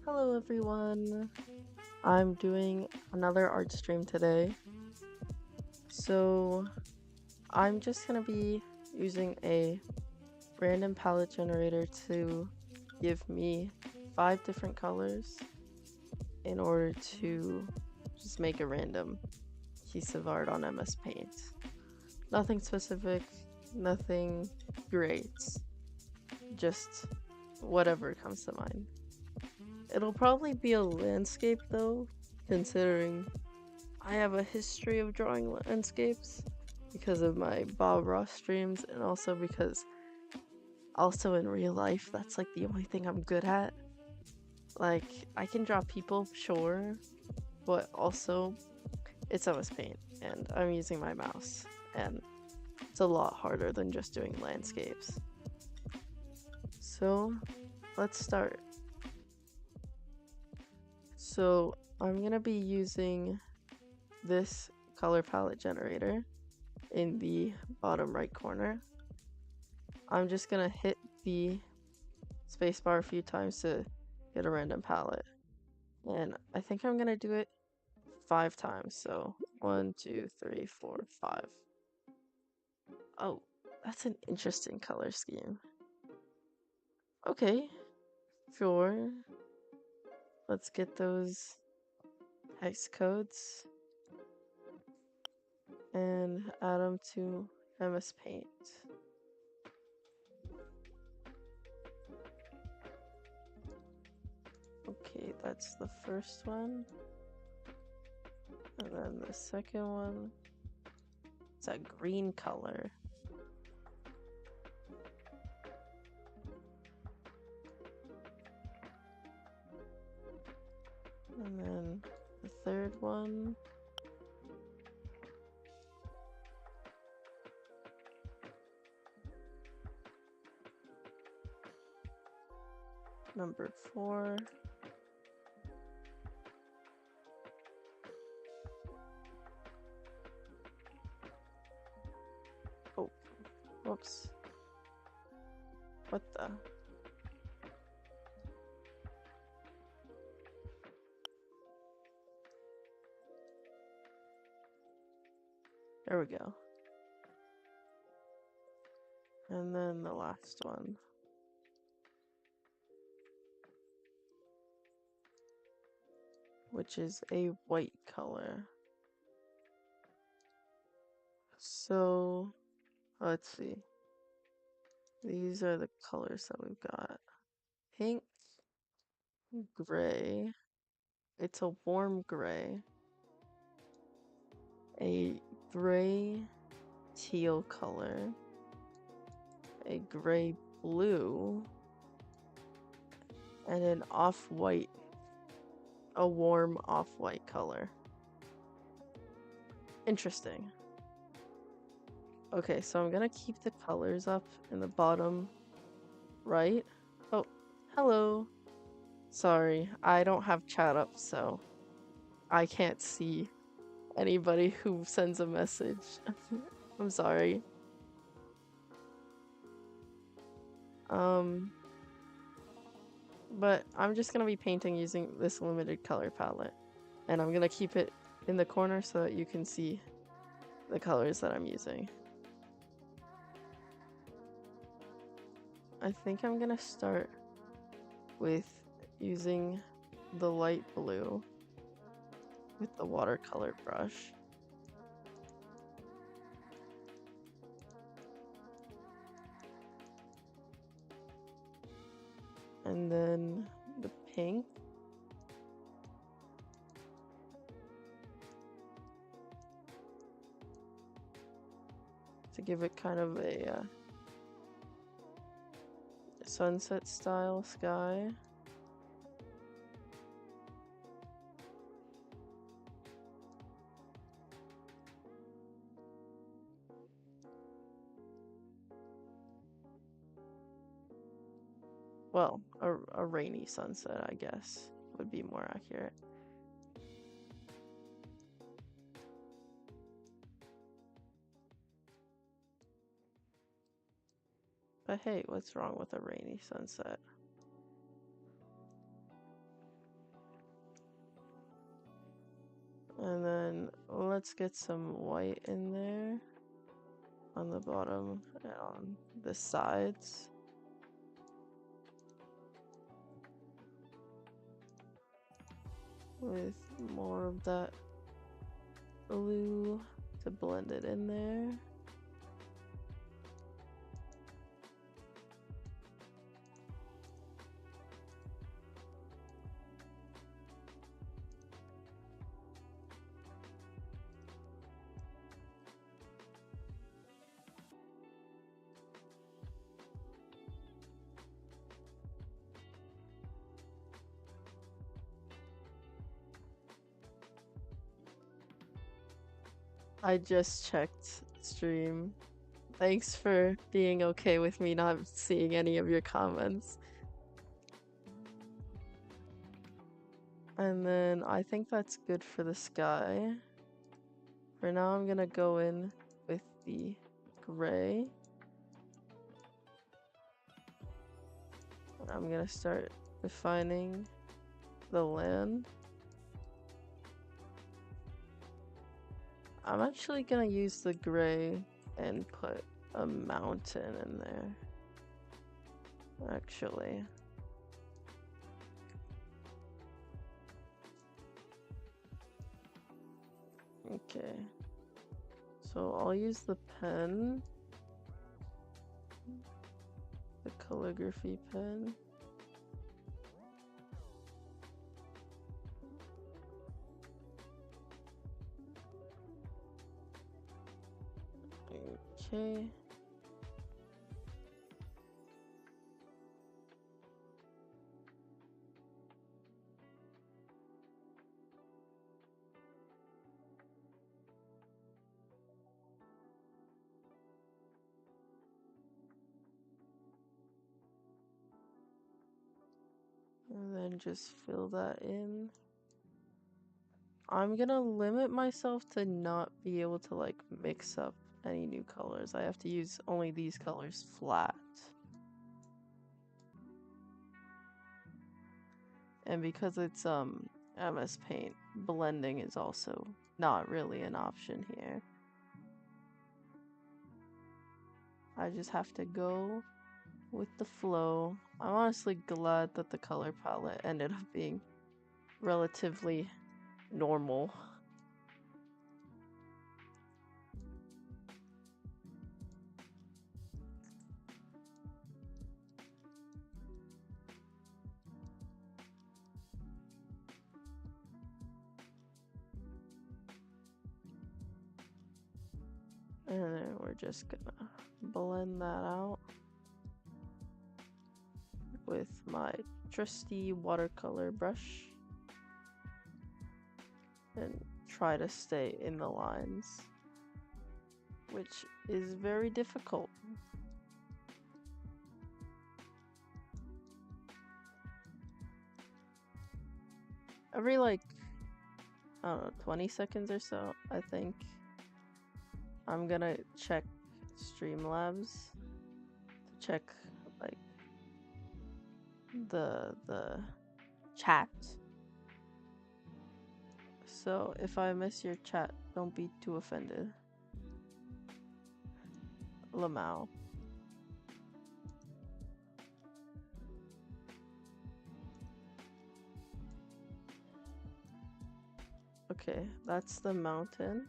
Hello everyone. I'm doing another art stream today. So I'm just gonna be using a random palette generator to give me 5 different colors in order to just make a random piece of art on MS Paint. Nothing specific, nothing great, just whatever comes to mind. It'll probably be a landscape though, considering I have a history of drawing landscapes because of my Bob Ross streams, and also because also in real life that's like the only thing I'm good at. Like I can draw people, sure, but also it's MS Paint and I'm using my mouse and it's a lot harder than just doing landscapes. So let's start. So I'm gonna be using this color palette generator in the bottom right corner. I'm just gonna hit the spacebar a few times to get a random palette. And I think I'm gonna do it 5 times. So 1, 2, 3, 4, 5. Oh, that's an interesting color scheme. Okay, sure. Let's get those hex codes and add them to MS Paint. Okay, that's the first one. And then the second one, it's a green color. And then the third one, number 4. Oh, whoops. What the? There we go. And then the last one. Which is a white color. So, let's see. These are the colors that we've got. Pink, gray. It's a warm gray. A gray teal color. A gray blue. And an off-white, a warm off-white color. Interesting. Okay, so I'm gonna keep the colors up in the bottom right. Oh, hello. Sorry, I don't have chat up, so I can't see anybody who sends a message. I'm sorry. Um, but I'm just gonna be painting using this limited color palette, and I'm gonna keep it in the corner so that you can see the colors that I'm using. I think I'm gonna start with using the light blue with the watercolor brush. And then the pink. To give it kind of a sunset style sky. Well, a rainy sunset, I guess, would be more accurate. But hey, what's wrong with a rainy sunset? And then let's get some white in there on the bottom and on the sides. With more of that blue to blend it in there. I just checked stream. Thanks for being okay with me not seeing any of your comments. And then I think that's good for the sky. For now, I'm gonna go in with the gray. I'm gonna start defining the land. I'm actually gonna use the gray and put a mountain in there. Actually. Okay. So I'll use the pen. The calligraphy pen. Okay. And then just fill that in. I'm gonna limit myself to not be able to like mix up any new colors. I have to use only these colors flat. And because it's MS Paint, blending is also not really an option here. I just have to go with the flow. I'm honestly glad that the color palette ended up being relatively normal. And then we're just gonna blend that out with my trusty watercolor brush and try to stay in the lines, which is very difficult. Every like, I don't know, 20 seconds or so, I think, I'm gonna check Streamlabs to check like the chat. So if I miss your chat, don't be too offended. Lamau. Okay, that's the mountain.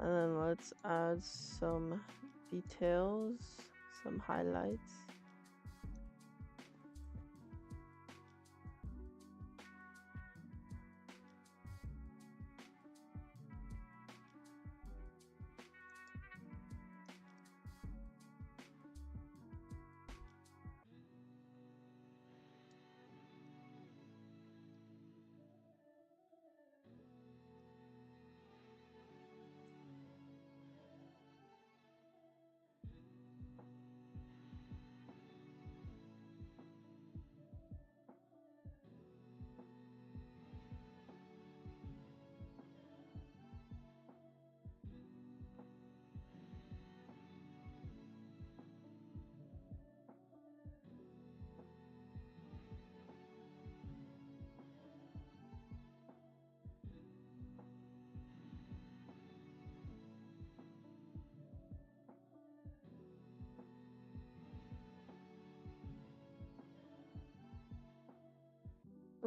And then let's add some details, some highlights.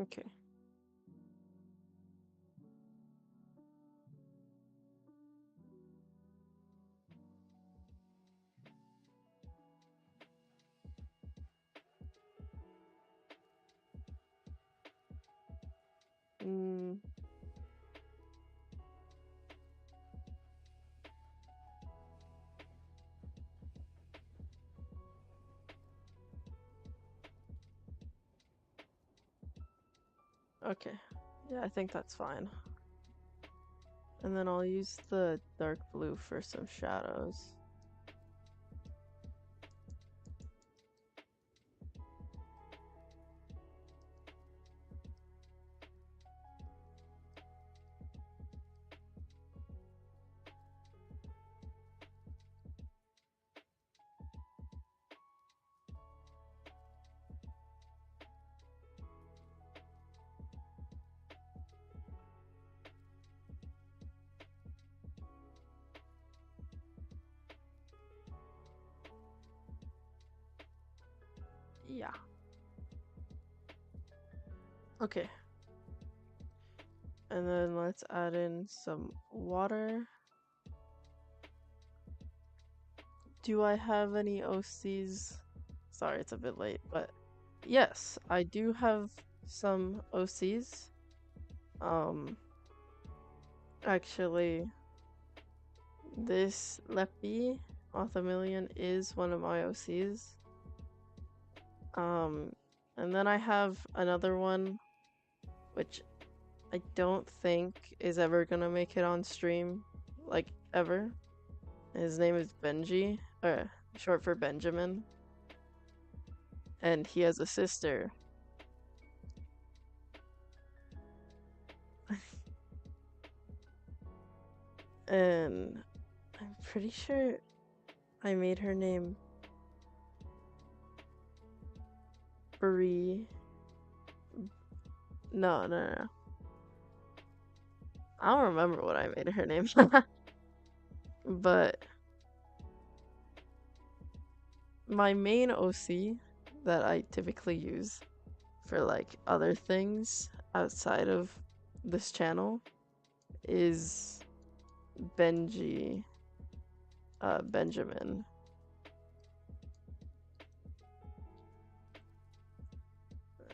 Okay. Mm, okay. Yeah, I think that's fine. And then I'll use the dark blue for some shadows. Yeah. Okay. And then let's add in some water. Do I have any OCs? Sorry, it's a bit late, but yes, I do have some OCs. Actually, this Leppy Authomillion is one of my OCs. And then I have another one, which I don't think is ever gonna make it on stream, like ever. His name is Benji, or short for Benjamin, and he has a sister. And I'm pretty sure I made her name Bree. No. I don't remember what I made her name. But my main OC that I typically use for like other things outside of this channel is Benjamin.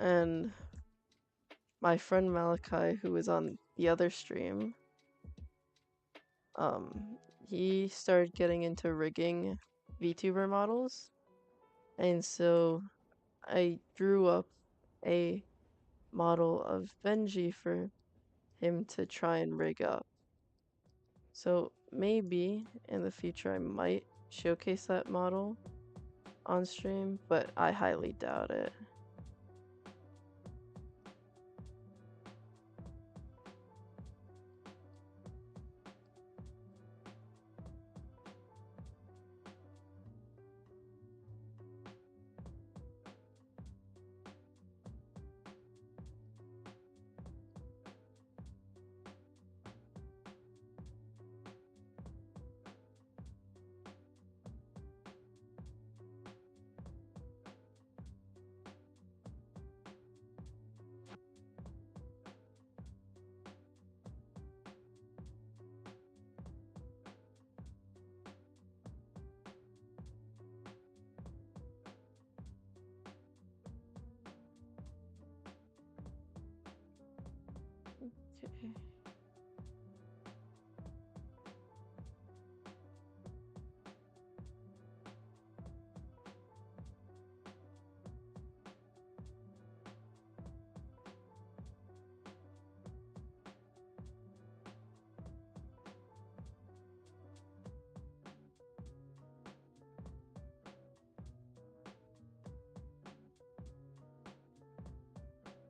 And my friend Malachi, who was on the other stream, he started getting into rigging VTuber models, and so I drew up a model of Benji for him to try and rig up. So maybe in the future I might showcase that model on stream, but I highly doubt it. Okay.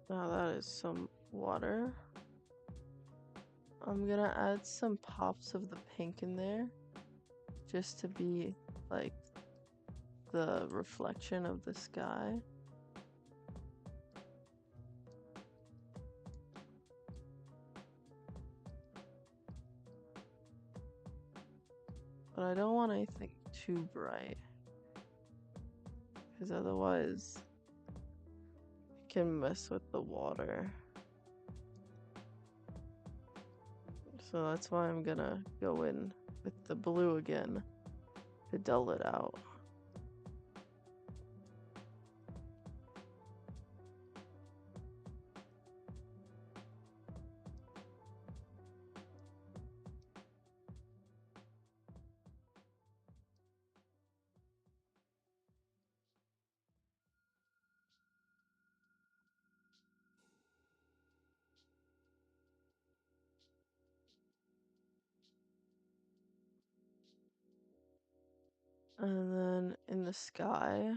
Now that is some water. I'm gonna add some pops of the pink in there just to be like the reflection of the sky. But I don't want anything too bright, because otherwise can mess with the water. So that's why I'm gonna go in with the blue again to dull it out. And then in the sky,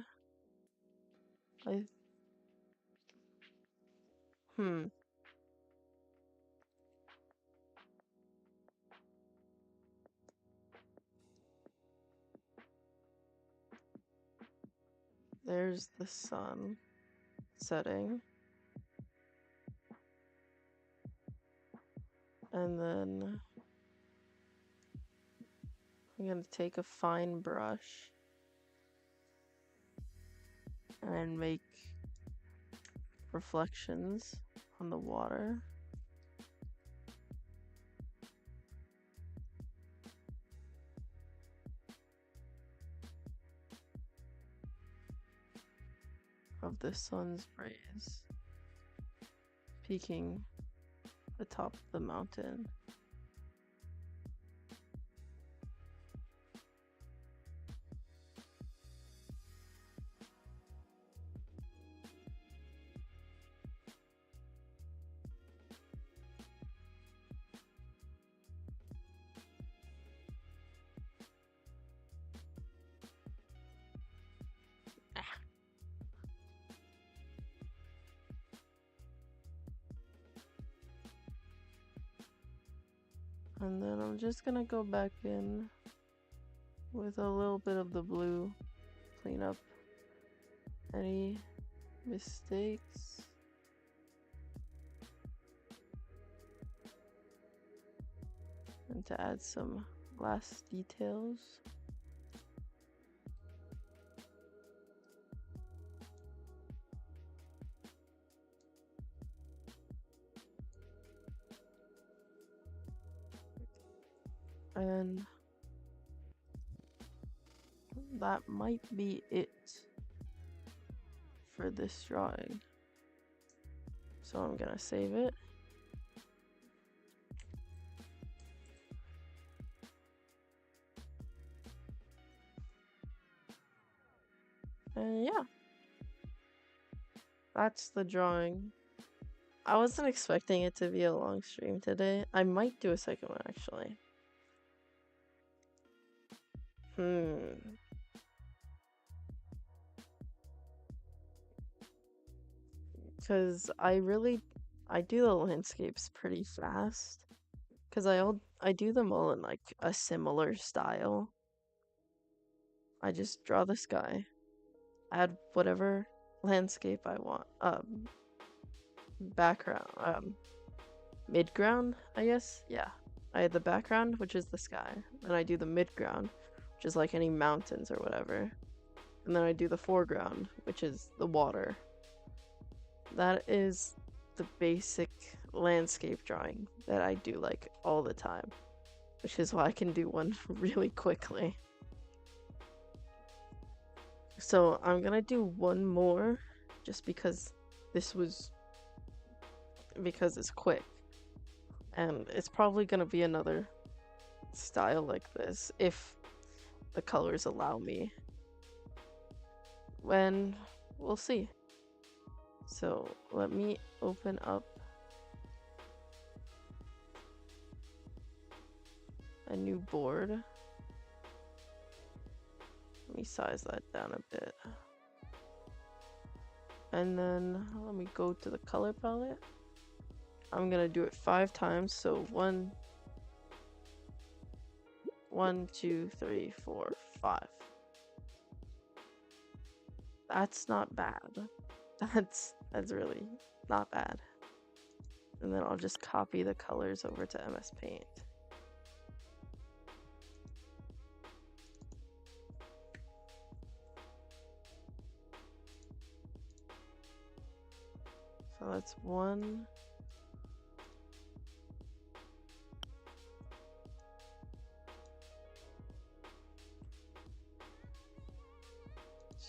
I there's the sun setting. And then I'm gonna take a fine brush and make reflections on the water. Of the sun's rays peeking atop the mountain. And then I'm just gonna go back in with a little bit of the blue, clean up any mistakes. And to add some last details. And that might be it for this drawing. So I'm gonna save it. And yeah, that's the drawing. I wasn't expecting it to be a long stream today. I might do a second one actually. Because I do the landscapes pretty fast. Because I do them all in like a similar style. I just draw the sky, add whatever landscape I want, background, midground, I guess. Yeah, I had the background, which is the sky, then I do the midground, which is like any mountains or whatever, and then I do the foreground, which is the water. That is the basic landscape drawing that I do like all the time, which is why I can do one really quickly. So I'm gonna do one more just because it's quick, and it's probably gonna be another style like this if the colors allow me. When we'll see. So let me open up a new board. Let me size that down a bit. And then let me go to the color palette. I'm gonna do it 5 times. So 1, 2, 3, 4, 5. That's not bad. That's really not bad. And then I'll just copy the colors over to MS Paint. So that's 1,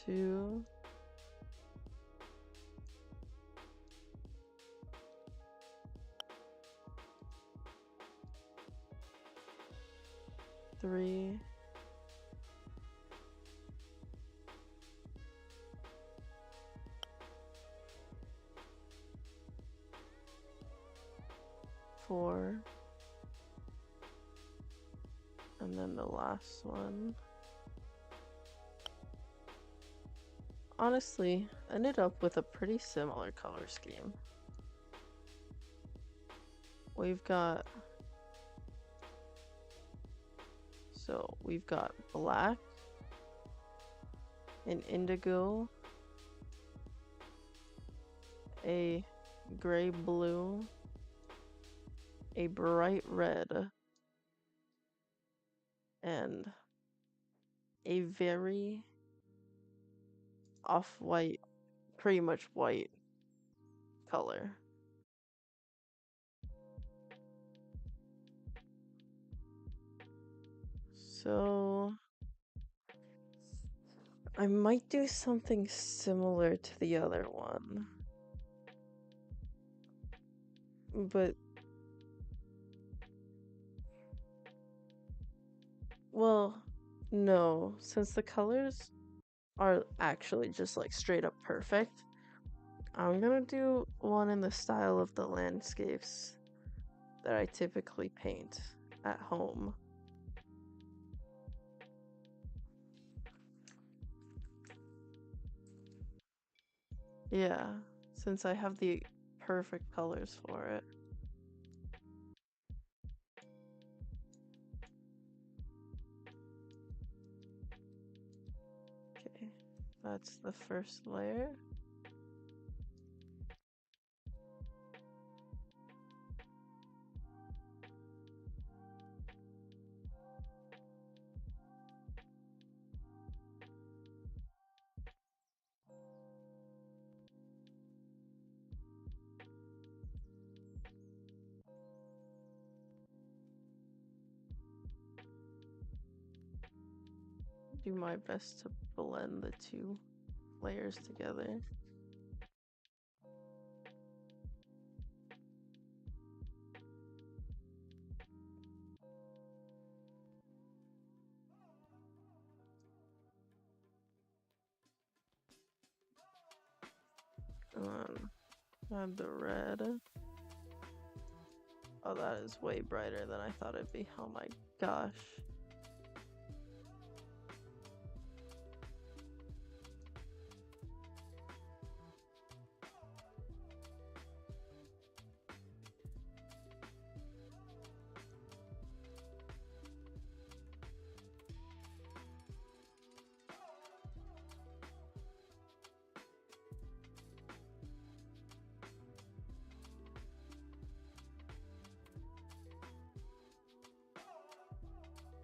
2, 3, 4, and then the last one. Honestly, ended up with a pretty similar color scheme. We've got black, an indigo, a gray blue, a bright red, and a very off-white, pretty much white color. So I might do something similar to the other one, but well, no, since the colors are actually just like straight up perfect, I'm gonna do one in the style of the landscapes that I typically paint at home. Yeah, since I have the perfect colors for it. Okay, that's the first layer. Do my best to blend the two layers together. Add the red. Oh, that is way brighter than I thought it'd be. Oh my gosh.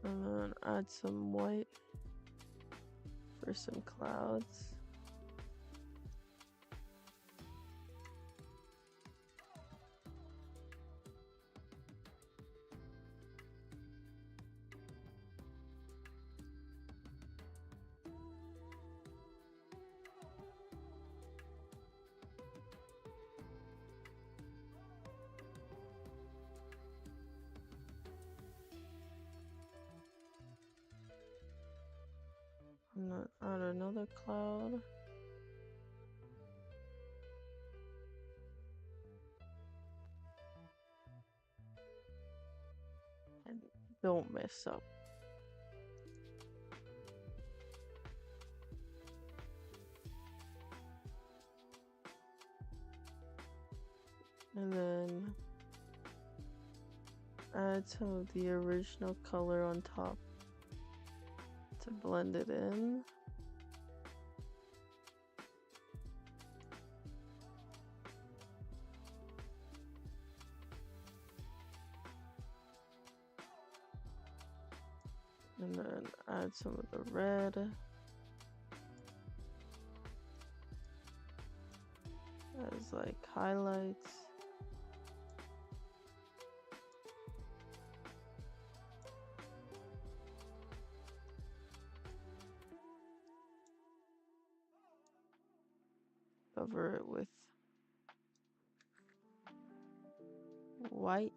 And then add some white for some clouds. And then add another cloud. And don't mess up. And then add some of the original color on top to blend it in. And then add some of the red. as like highlights. Cover it with white.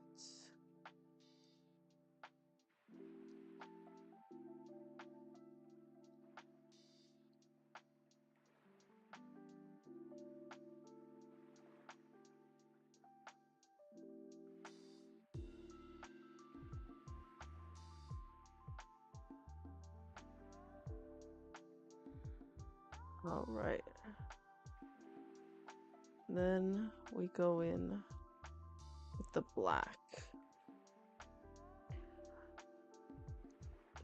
All right. Then we go in with the black.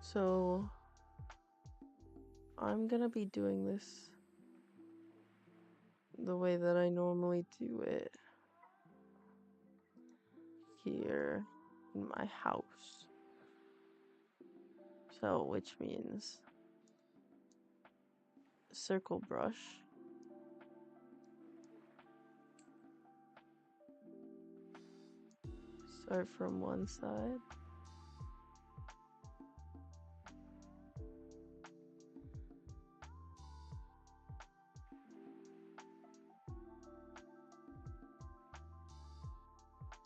So I'm gonna be doing this the way that I normally do it here in my house. So, which means circle brush. Start from one side.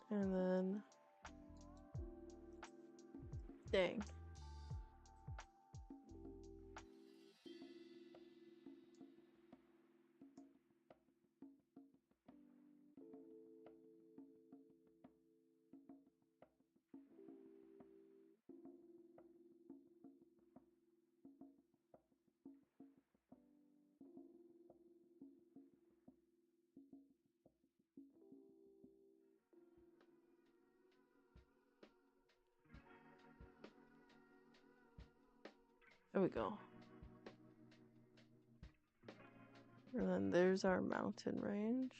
And then, dang. There we go. And then there's our mountain range.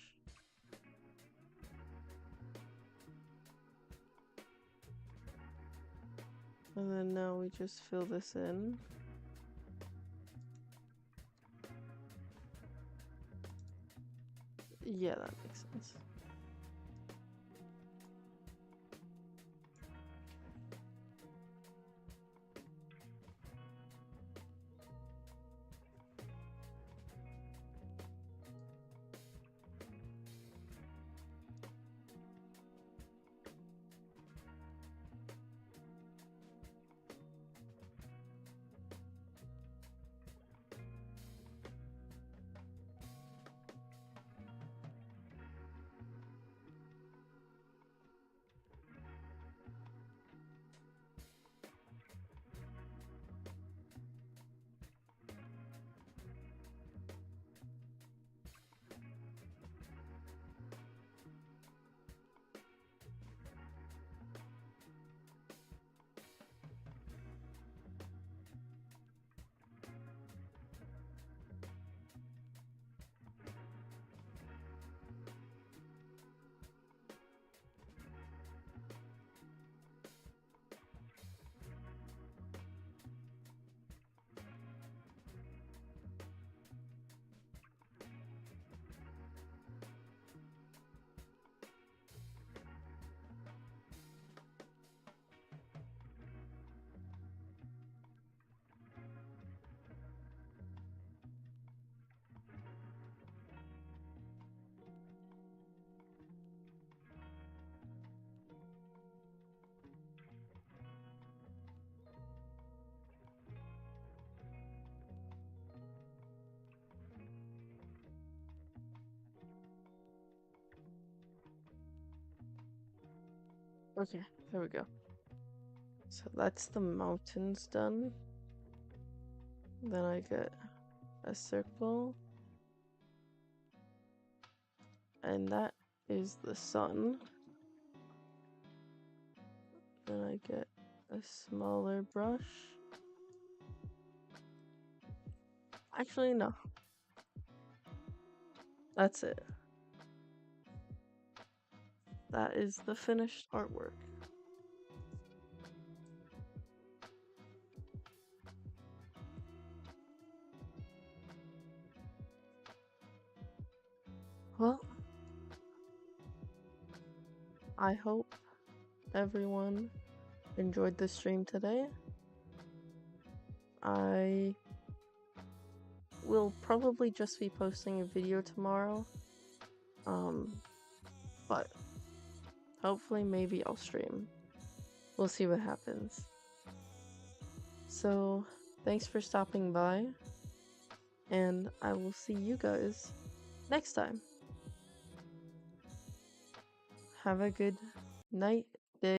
And then now we just fill this in. Yeah, that makes sense. Okay, there we go. So that's the mountains done. Then I get a circle. And that is the sun. Then I get a smaller brush. Actually, no. That's it. That is the finished artwork. Well, I hope everyone enjoyed the stream today. I will probably just be posting a video tomorrow. But hopefully maybe I'll stream. We'll see what happens. So, thanks for stopping by, and I will see you guys next time. Have a good night